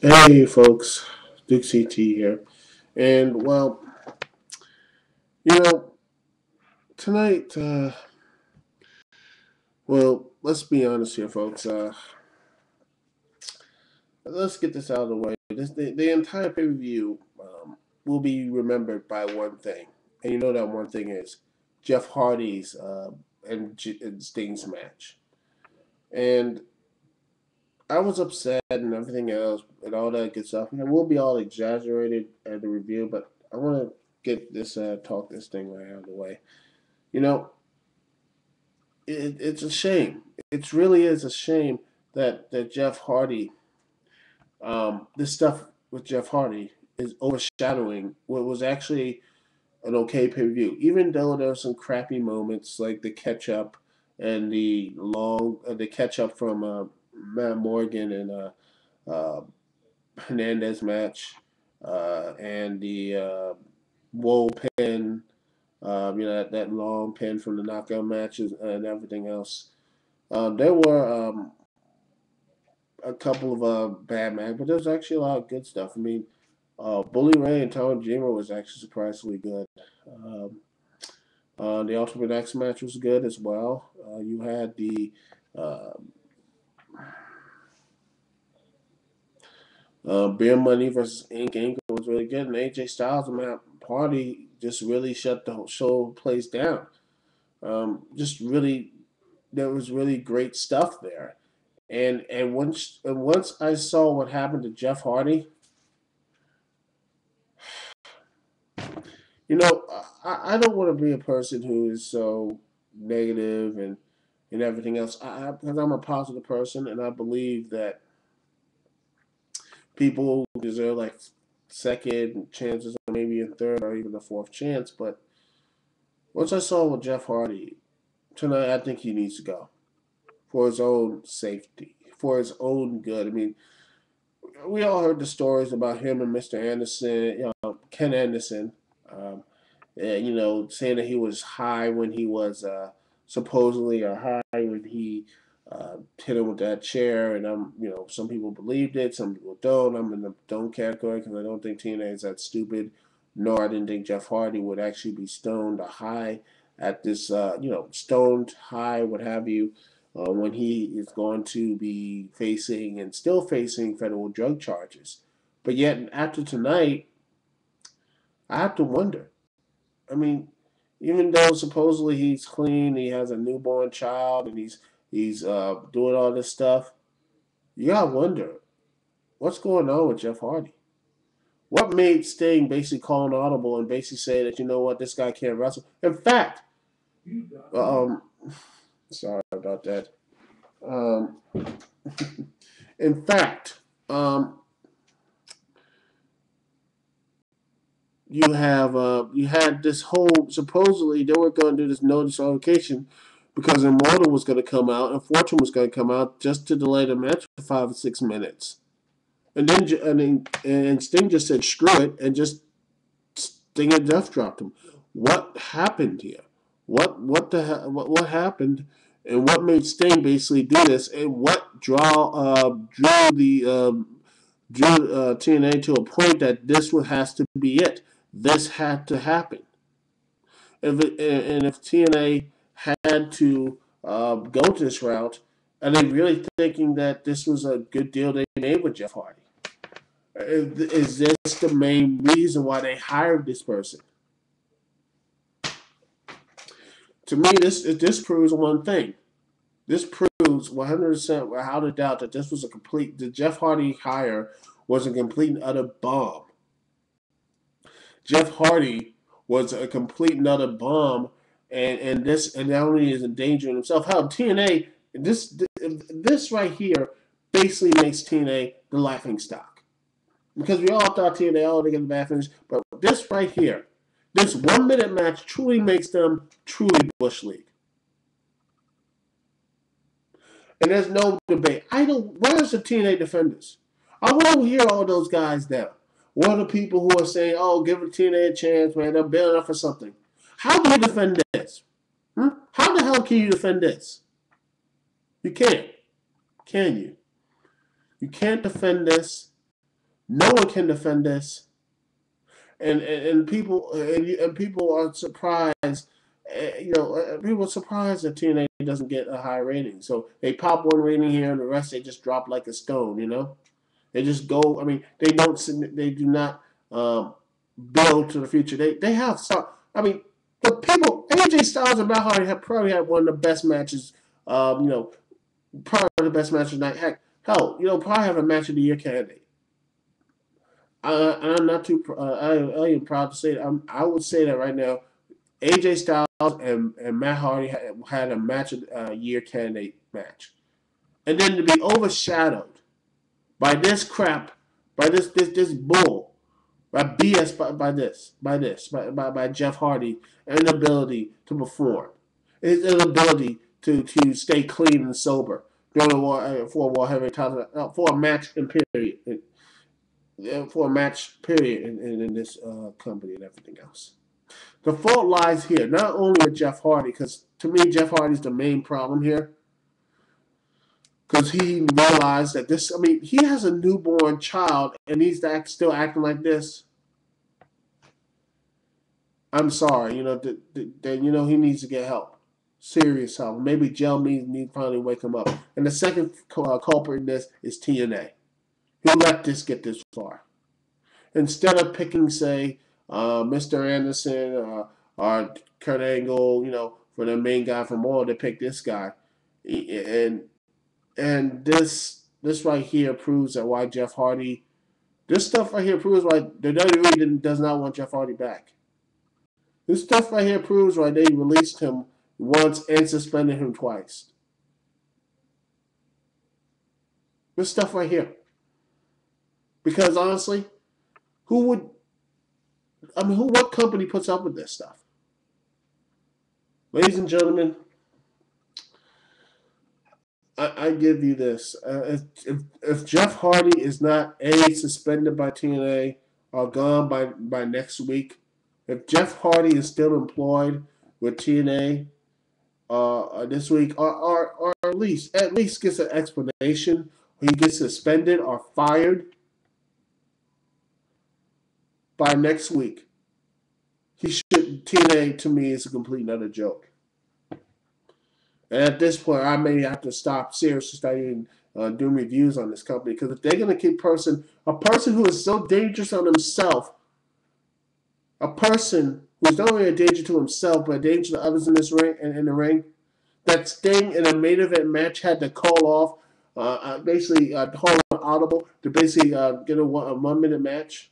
Hey folks, Duke CT here. And well, you know, tonight, let's be honest here, folks. Let's get this out of the way. The entire pay per view will be remembered by one thing. And you know that one thing is Jeff Hardy's and Sting's match. And I was upset and everything else and all that good stuff. And it will be all exaggerated at the review, but I want to get this, talk this thing right out of the way. You know, it's a shame. It really is a shame that Jeff Hardy, this stuff with Jeff Hardy is overshadowing what was actually an okay pay per view. Even though there were some crappy moments like the catch up and the catch up from Matt Morgan and uh, Hernandez match, and the Woe pin, that long pin from the knockout matches and everything else. There were a couple of bad matches, but there was actually a lot of good stuff. I mean, Bully Ray and Tom Dreamer was actually surprisingly good. Um, the Ultimate X match was good as well. You had the uh, Beer Money versus Inc. was really good, and AJ Styles and Matt Hardy just really shut the whole show place down. Just really, there was really great stuff there. And once I saw what happened to Jeff Hardy, I don't want to be a person who is so negative and everything else. Because I'm a positive person, and I believe that people deserve like second chances, or maybe a third, or even a fourth chance. But once I saw with Jeff Hardy tonight, I think he needs to go for his own safety, for his own good. I mean, we all heard the stories about him and Mr. Anderson, Ken Anderson. Um, saying that he was high when he was supposedly or high when he hit him with that chair, and some people believed it, some people don't. I'm in the don't category because I don't think TNA is that stupid. Nor I didn't think Jeff Hardy would actually be stoned or high at this, stoned high, what have you, when he is going to be facing and still facing federal drug charges. But yet, after tonight, I have to wonder. I mean, even though supposedly he's clean, he has a newborn child, and he's doing all this stuff. You gotta wonder what's going on with Jeff Hardy. What made Sting basically call an audible and basically say that, you know what, this guy can't wrestle? In fact, um, sorry about that. Um, in fact, you had this whole, supposedly they were going to do this no disqualification because Immortal was going to come out and Fortune was going to come out just to delay the match for 5 or 6 minutes, and Sting just said screw it and just Sting and Death dropped him. What happened here? What happened? And what made Sting basically do this? And what drew TNA to a point that this has to be it. This had to happen. If TNA had to go this route, are they really thinking that this was a good deal they made with Jeff Hardy? Is this the main reason why they hired this person? To me, this proves one thing. This proves 100% without a doubt that the Jeff Hardy hire was a complete and utter bomb. Jeff Hardy was a complete and utter bomb, and not only is endangering himself. How TNA this right here basically makes TNA the laughing stock because we all thought TNA all to get the bad finish, but this right here, this 1 minute match truly makes them truly Bush League. And there's no debate. I don't. Where's the TNA defenders? I want to hear all those guys now. What are the people who are saying, "Oh, give the TNA a chance, man? They're bailing up for something." How do you defend this? How the hell can you defend this? You can't. Can you? You can't defend this. No one can defend this, and people are surprised. People are surprised that TNA doesn't get a high rating. So they pop one rating here, and the rest they just drop like a stone. They just go. I mean, they don't. They do not build to the future. They have some. I mean, the people AJ Styles and Matt Hardy have probably had one of the best matches. Probably the best match of the night. Heck, hell, probably have a match of the year candidate. I'm not too. I am proud to say that. I would say that right now. AJ Styles and Matt Hardy had a match of year candidate match, and then to be overshadowed by this crap, by this bull, by BS, by Jeff Hardy, inability to perform, his inability to stay clean and sober during the war for a war heavyweight title for a match and period, in this company and everything else. The fault lies here, not only with Jeff Hardy, because to me Jeff Hardy's the main problem here. Because he realized that this, I mean, he has a newborn child and he's still acting like this. I'm sorry, he needs to get help, serious help. Maybe jail needs finally wake him up. And the second culprit in this is TNA, who let this get this far. Instead of picking, say, Mr. Anderson or Kurt Angle, for the main guy from Raw, they pick this guy, and this right here proves that why Jeff Hardy. This stuff right here proves why the WWE does not want Jeff Hardy back. This stuff right here proves why they released him once and suspended him twice. This stuff right here. Because honestly, what company puts up with this stuff? Ladies and gentlemen, I give you this. If Jeff Hardy is not suspended by TNA or gone by next week, if Jeff Hardy is still employed with TNA this week, or at least gets an explanation, or he gets suspended or fired by next week, TNA to me is a complete another joke. And at this point, I may have to stop seriously studying, doing reviews on this company, because if they're going to keep a person who is so dangerous on himself, a person who's not only a danger to himself but a danger to others in this ring in the ring, that Sting in a main event match had to call off, basically call an audible to basically get a 1 minute match,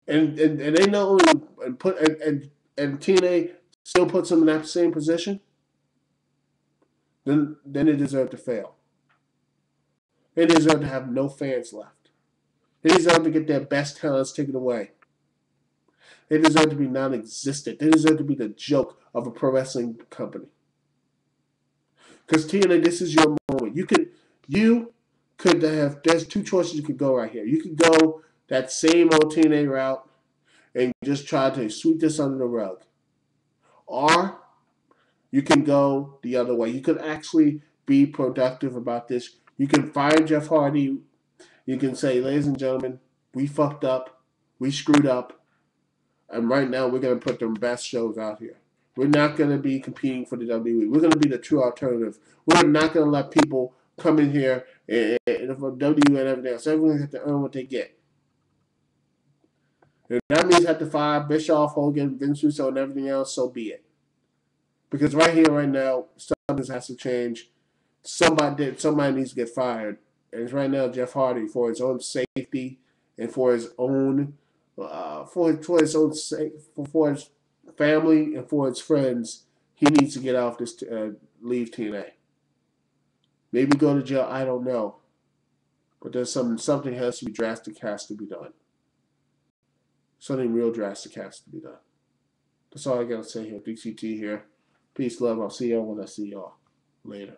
and they not only put and TNA still puts him in that same position, then they deserve to fail. They deserve to have no fans left. They deserve to get their best talents taken away. They deserve to be non-existent. They deserve to be the joke of a pro wrestling company. Because TNA, this is your moment. You could have. There's two choices you could go right here. You could go that same old TNA route and just try to sweep this under the rug, or you can go the other way. You could actually be productive about this. You can fire Jeff Hardy. You can say, ladies and gentlemen, we fucked up. We screwed up. And right now, we're going to put the best shows out here. We're not going to be competing for the WWE. We're going to be the true alternative. We're not going to let people come in here and for WWE and everything else. Everyone's have to earn what they get. If that means have to fire Bischoff, Hogan, Vince Russo, and everything else, so be it. Because right here, right now, something has to change. Somebody needs to get fired. And it's right now Jeff Hardy, for his own safety and for his own for his family and for his friends, he needs to get off this, leave TNA. Maybe go to jail. I don't know, but there's something has to be drastic has to be done. Something real drastic has to be done. That's all I gotta say here. DCT here. Peace, love. I'll see y'all when I see y'all later.